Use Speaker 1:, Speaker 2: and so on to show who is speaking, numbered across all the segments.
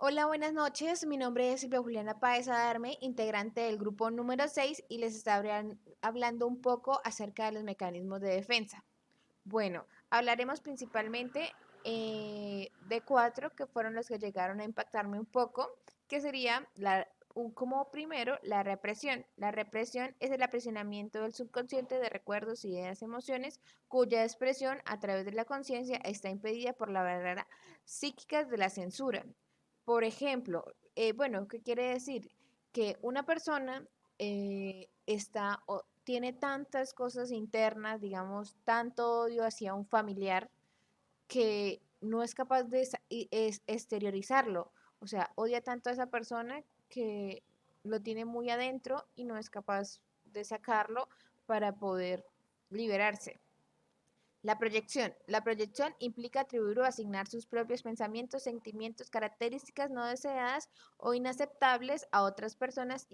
Speaker 1: Hola, buenas noches. Mi nombre es Silvia Juliana Páez Adarme, integrante del grupo número 6 y les estaré hablando un poco acerca de los mecanismos de defensa. Bueno, hablaremos principalmente de cuatro que fueron los que llegaron a impactarme un poco, que sería como primero la represión. La represión es el aprisionamiento del subconsciente de recuerdos, ideas, emociones, cuya expresión a través de la conciencia está impedida por la barrera psíquica de la censura. Por ejemplo, bueno, ¿qué quiere decir? Que una persona está o tiene tantas cosas internas, digamos, tanto odio hacia un familiar que no es capaz de exteriorizarlo. O sea, odia tanto a esa persona que lo tiene muy adentro y no es capaz de sacarlo para poder liberarse. La proyección. La proyección implica atribuir o asignar sus propios pensamientos, sentimientos, características no deseadas o inaceptables a otras personas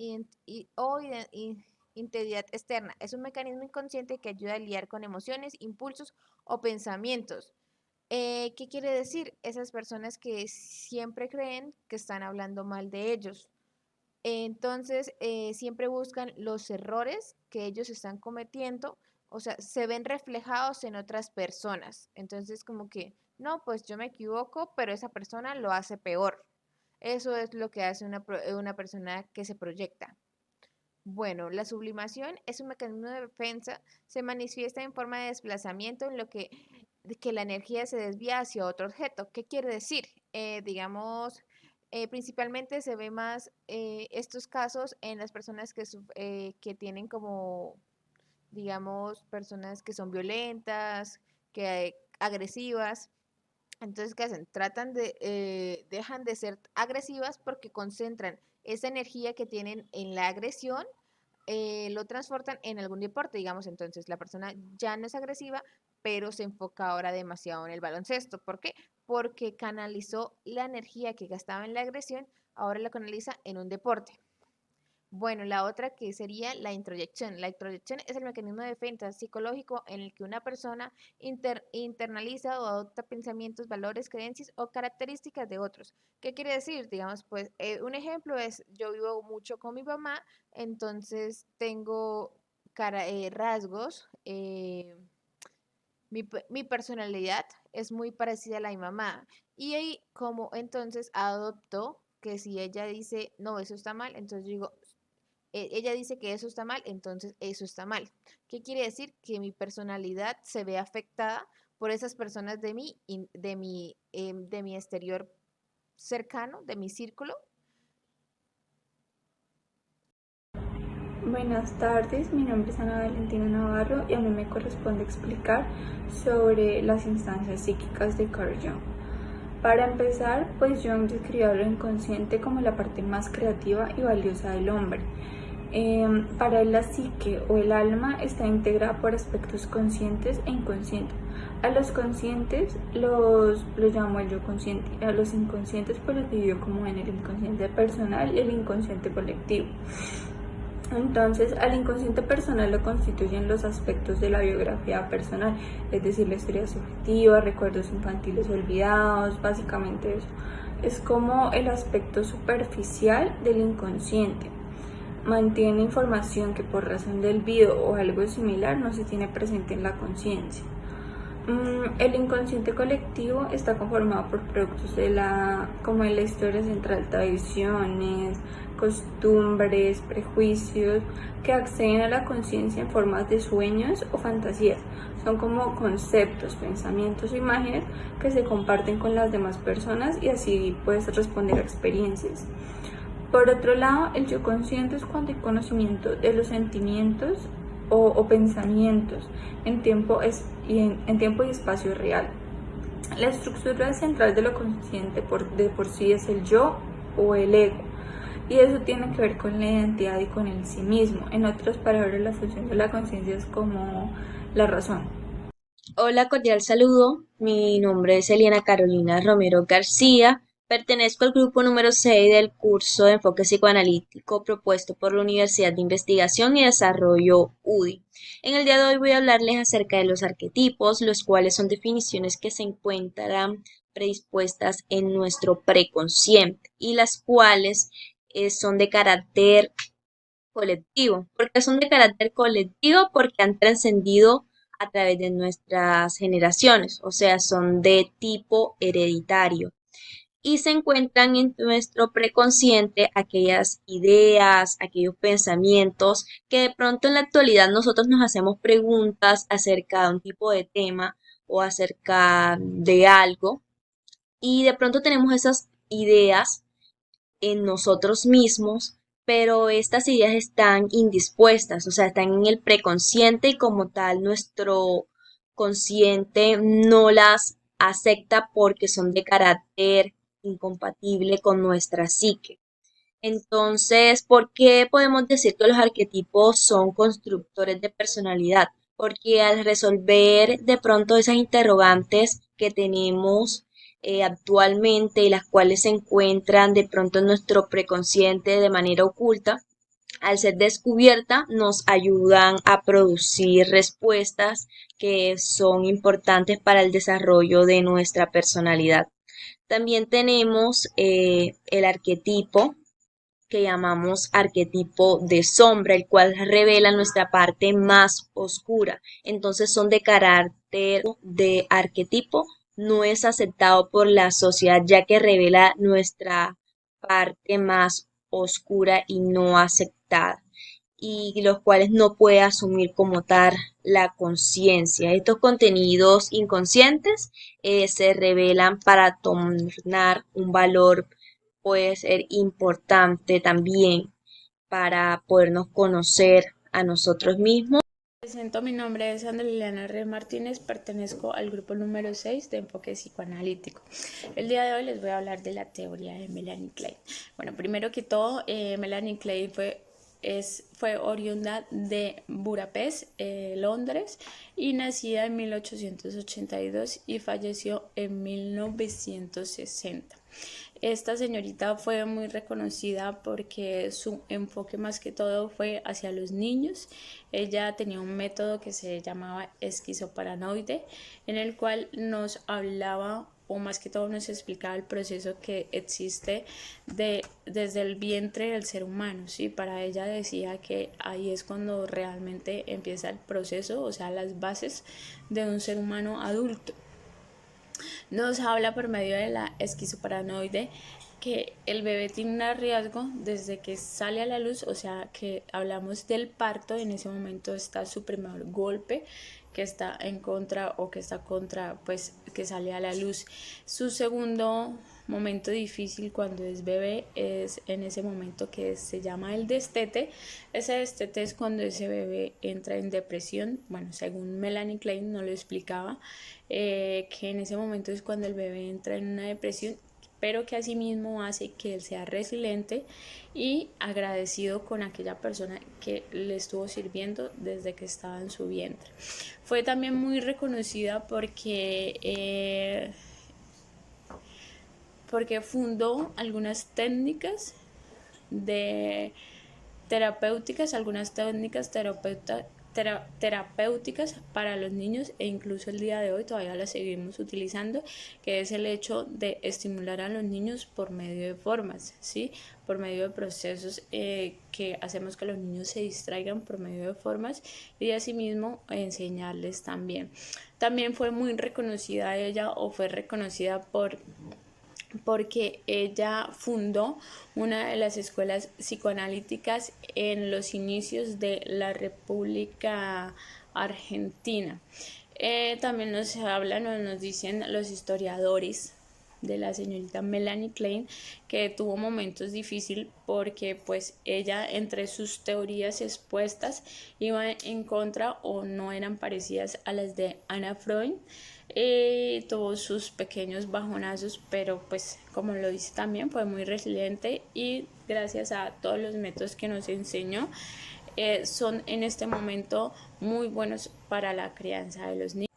Speaker 1: integridad externa. Es un mecanismo inconsciente que ayuda a lidiar con emociones, impulsos o pensamientos. ¿Qué quiere decir? Esas personas que siempre creen que están hablando mal de ellos. Entonces, siempre buscan los errores que ellos están cometiendo, o sea, se ven reflejados en otras personas. Entonces, como que, no, pues yo me equivoco, pero esa persona lo hace peor. Eso es lo que hace una persona que se proyecta. Bueno, la sublimación es un mecanismo de defensa, se manifiesta en forma de desplazamiento en lo que la energía se desvía hacia otro objeto. ¿Qué quiere decir? Digamos, principalmente se ve más estos casos en las personas que tienen como, digamos, personas que son violentas, que agresivas. Entonces, ¿qué hacen? Dejan de ser agresivas porque concentran esa energía que tienen en la agresión, lo transportan en algún deporte, digamos. Entonces la persona ya no es agresiva, pero se enfoca ahora demasiado en el baloncesto. ¿Por qué? Porque canalizó la energía que gastaba en la agresión, ahora la canaliza en un deporte. Bueno, la otra que sería la introyección. La introyección es el mecanismo de defensa psicológico en el que una persona internaliza o adopta pensamientos, valores, creencias o características de otros. ¿Qué quiere decir? Digamos, pues un ejemplo es, yo vivo mucho con mi mamá, entonces tengo rasgos, mi personalidad es muy parecida a la de mi mamá. Y ahí como entonces adopto que si ella dice, no, eso está mal, entonces yo digo, ella dice que eso está mal, entonces eso está mal. ¿Qué quiere decir? Que mi personalidad se ve afectada por esas personas de mi exterior cercano, de mi círculo.
Speaker 2: Buenas tardes, mi nombre es Ana Valentina Navarro y a mí me corresponde explicar sobre las instancias psíquicas de Carl Jung. Para empezar, pues Jung describió lo inconsciente como la parte más creativa y valiosa del hombre. Para él la psique o el alma está integrada por aspectos conscientes e inconscientes. A los conscientes los llamó el yo consciente, a los inconscientes pues los dividió como en el inconsciente personal y el inconsciente colectivo. Entonces, al inconsciente personal lo constituyen los aspectos de la biografía personal, es decir, la historia subjetiva, recuerdos infantiles olvidados, básicamente eso. Es como el aspecto superficial del inconsciente. Mantiene información que por razón del olvido o algo similar no se tiene presente en la conciencia. El inconsciente colectivo está conformado por productos como en la historia central, tradiciones, costumbres, prejuicios, que acceden a la conciencia en formas de sueños o fantasías. Son como conceptos, pensamientos o imágenes que se comparten con las demás personas y así puedes responder a experiencias. Por otro lado, el yo consciente es cuando hay conocimiento de los sentimientos o pensamientos en tiempo y espacio real. La estructura central de lo consciente de por sí es el yo o el ego, y eso tiene que ver con la identidad y con el sí mismo. En otras palabras, la función de la conciencia es como la razón.
Speaker 3: Hola, cordial saludo. Mi nombre es Eliana Carolina Romero García. Pertenezco al grupo número 6 del curso de enfoque psicoanalítico propuesto por la Universidad de Investigación y Desarrollo UDI. En el día de hoy voy a hablarles acerca de los arquetipos, los cuales son definiciones que se encuentran predispuestas en nuestro preconsciente y las cuales son de carácter colectivo. ¿Por qué son de carácter colectivo? Porque han trascendido a través de nuestras generaciones, o sea, son de tipo hereditario y se encuentran en nuestro preconsciente aquellas ideas, aquellos pensamientos que de pronto en la actualidad nosotros nos hacemos preguntas acerca de un tipo de tema o acerca de algo y de pronto tenemos esas ideas en nosotros mismos, pero estas ideas están indispuestas, o sea, están en el preconsciente y como tal nuestro consciente no las acepta porque son de carácter incompatible con nuestra psique. Entonces, ¿por qué podemos decir que los arquetipos son constructores de personalidad? Porque al resolver de pronto esas interrogantes que tenemos actualmente y las cuales se encuentran de pronto en nuestro preconsciente de manera oculta, al ser descubierta nos ayudan a producir respuestas que son importantes para el desarrollo de nuestra personalidad. También tenemos el arquetipo que llamamos arquetipo de sombra, el cual revela nuestra parte más oscura. Entonces son de carácter de arquetipo, no es aceptado por la sociedad ya que revela nuestra parte más oscura y no aceptada y los cuales no puede asumir como tal la conciencia. Estos contenidos inconscientes se revelan para tornar un valor, puede ser importante también para podernos conocer a nosotros mismos.
Speaker 2: Presento, mi nombre es Andrea Liliana Rey Martínez, pertenezco al grupo número 6 de enfoque psicoanalítico. El día de hoy les voy a hablar de la teoría de Melanie Klein. Bueno, primero que todo, Melanie Klein fue oriunda de Budapest, Londres, y nacida en 1882 y falleció en 1960. Esta señorita fue muy reconocida porque su enfoque más que todo fue hacia los niños. Ella tenía un método que se llamaba esquizoparanoide, en el cual nos hablaba o más que todo nos explicaba el proceso que existe desde el vientre del ser humano, ¿sí? Para ella decía que ahí es cuando realmente empieza el proceso, o sea, las bases de un ser humano adulto. Nos habla por medio de la esquizoparanoide que el bebé tiene un riesgo desde que sale a la luz, o sea que hablamos del parto, en ese momento está su primer golpe que está en contra o que está contra, pues que sale a la luz. Su segundo momento difícil cuando es bebé es en ese momento que se llama el destete. Ese destete es cuando ese bebé entra en depresión. Bueno, según Melanie Klein nos lo explicaba, que en ese momento es cuando el bebé entra en una depresión, pero que asimismo hace que él sea resiliente y agradecido con aquella persona que le estuvo sirviendo desde que estaba en su vientre. Fue también muy reconocida porque fundó algunas técnicas de terapéuticas, algunas técnicas terapéuticas para los niños e incluso el día de hoy todavía las seguimos utilizando, que es el hecho de estimular a los niños por medio de formas, ¿sí? Por medio de procesos que hacemos que los niños se distraigan por medio de formas y asimismo enseñarles también. También fue muy reconocida ella o fue reconocida porque ella fundó una de las escuelas psicoanalíticas en los inicios de la República Argentina. También nos hablan o nos dicen los historiadores de la señorita Melanie Klein que tuvo momentos difíciles porque pues ella entre sus teorías expuestas iba en contra o no eran parecidas a las de Anna Freud. Tuvo sus pequeños bajonazos, pero pues como lo dice también fue muy resiliente y gracias a todos los métodos que nos enseñó son en este momento muy buenos para la crianza de los niños.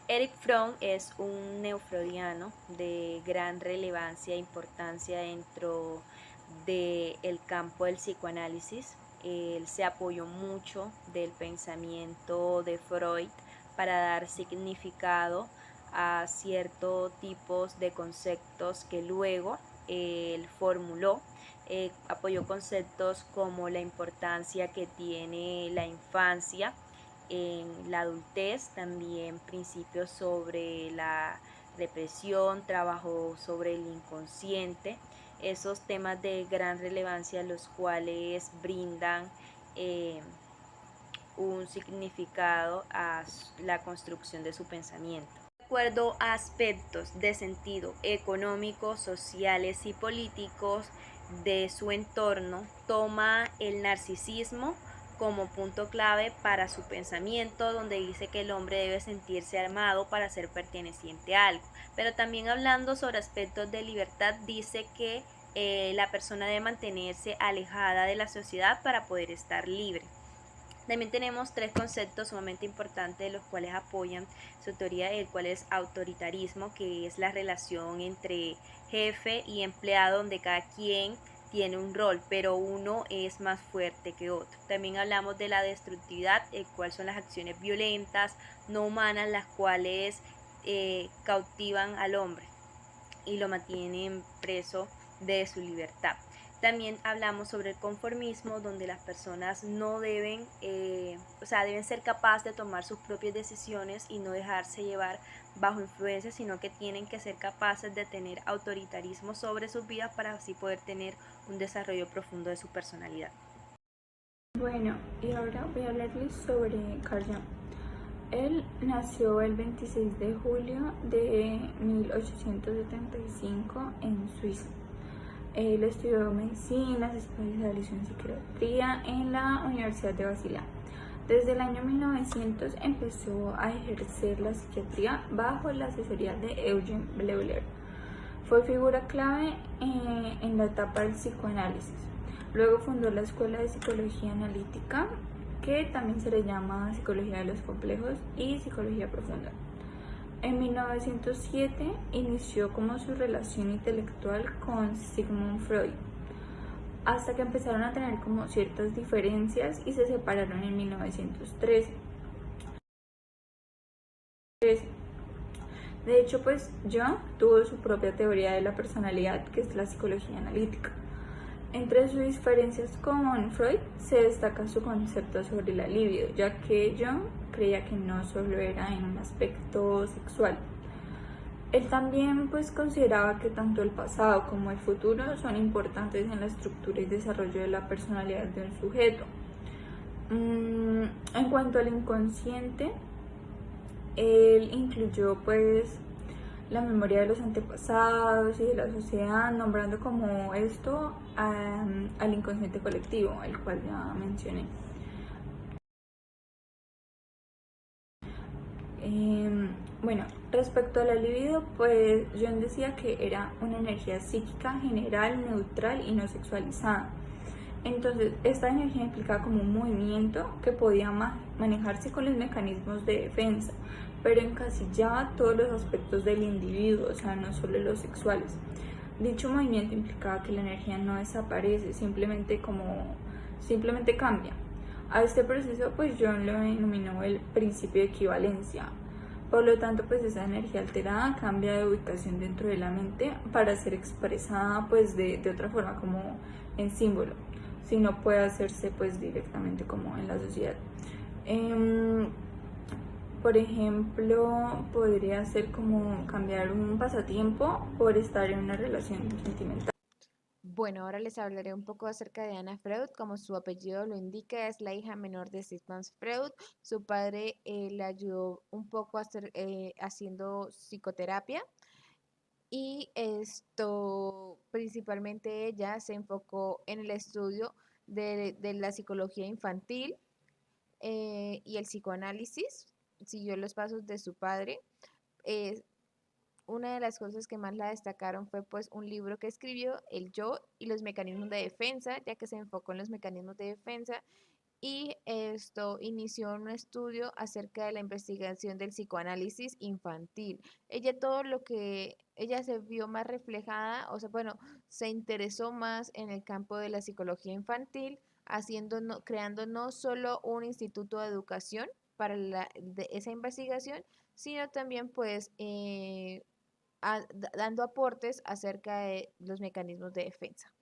Speaker 3: Erich Fromm es un neofreudiano de gran relevancia e importancia dentro del campo del psicoanálisis. Él se apoyó mucho del pensamiento de Freud para dar significado a ciertos tipos de conceptos que luego él formuló. Apoyó conceptos como la importancia que tiene la infancia en la adultez, también principios sobre la represión, trabajó sobre el inconsciente, esos temas de gran relevancia los cuales brindan eh, un significado a la construcción de su pensamiento. De acuerdo a aspectos de sentido económicos, sociales y políticos de su entorno, toma el narcisismo como punto clave para su pensamiento, donde dice que el hombre debe sentirse armado para ser perteneciente a algo. Pero también hablando sobre aspectos de libertad, dice que la persona debe mantenerse alejada de la sociedad para poder estar libre. También tenemos tres conceptos sumamente importantes de los cuales apoyan su teoría, el cual es autoritarismo, que es la relación entre jefe y empleado, donde cada quien tiene un rol, pero uno es más fuerte que otro. También hablamos de la destructividad, el cual son las acciones violentas, no humanas, las cuales cautivan al hombre y lo mantienen preso de su libertad. También hablamos sobre el conformismo, donde las personas no deben, deben ser capaces de tomar sus propias decisiones y no dejarse llevar bajo influencia, sino que tienen que ser capaces de tener autoritarismo sobre sus vidas para así poder tener un desarrollo profundo de su personalidad.
Speaker 2: Bueno, y ahora voy a hablarles sobre Carl Jung. Él nació el 26 de julio de 1875 en Suiza. Él estudió medicina, se especializó en psiquiatría en la Universidad de Basilea. Desde el año 1900 empezó a ejercer la psiquiatría bajo la asesoría de Eugene Bleuler. Fue figura clave en la etapa del psicoanálisis. Luego fundó la Escuela de Psicología Analítica, que también se le llama Psicología de los Complejos y Psicología Profunda. En 1907 inició como su relación intelectual con Sigmund Freud, hasta que empezaron a tener como ciertas diferencias y se separaron en 1913. De hecho, pues Jung tuvo su propia teoría de la personalidad, que es la psicología analítica. Entre sus diferencias con Freud se destaca su concepto sobre la libido, ya que Jung creía que no solo era en un aspecto sexual. Él también pues consideraba que tanto el pasado como el futuro son importantes en la estructura y desarrollo de la personalidad de un sujeto. En cuanto al inconsciente, él incluyó pues la memoria de los antepasados y de la sociedad, nombrando como esto al inconsciente colectivo, el cual ya mencioné. Bueno, respecto a la libido, pues Jung decía que era una energía psíquica general, neutral y no sexualizada. Entonces, esta energía implicaba como un movimiento que podía manejarse con los mecanismos de defensa, pero encasillaba todos los aspectos del individuo, o sea, no solo los sexuales. Dicho movimiento implicaba que la energía no desaparece, simplemente cambia. A este proceso pues Jung lo denominó el principio de equivalencia. Por lo tanto, pues esa energía alterada cambia de ubicación dentro de la mente para ser expresada pues de otra forma, como en símbolo, si no puede hacerse pues directamente como en la sociedad. Por ejemplo, podría ser como cambiar un pasatiempo por estar en una relación sentimental.
Speaker 1: Bueno, ahora les hablaré un poco acerca de Anna Freud. Como su apellido lo indica, es la hija menor de Sigmund Freud. Su padre le ayudó un poco haciendo psicoterapia y esto, principalmente ella se enfocó en el estudio de la psicología infantil y el psicoanálisis. Siguió los pasos de su padre. Eh, una de las cosas que más la destacaron fue pues un libro que escribió, El Yo y los mecanismos de defensa, ya que se enfocó en los mecanismos de defensa y esto inició un estudio acerca de la investigación del psicoanálisis infantil. Ella todo lo que ella se vio más reflejada, o sea, bueno, se interesó más en el campo de la psicología infantil, creando no solo un instituto de educación para esa investigación, sino también pues dando aportes acerca de los mecanismos de defensa.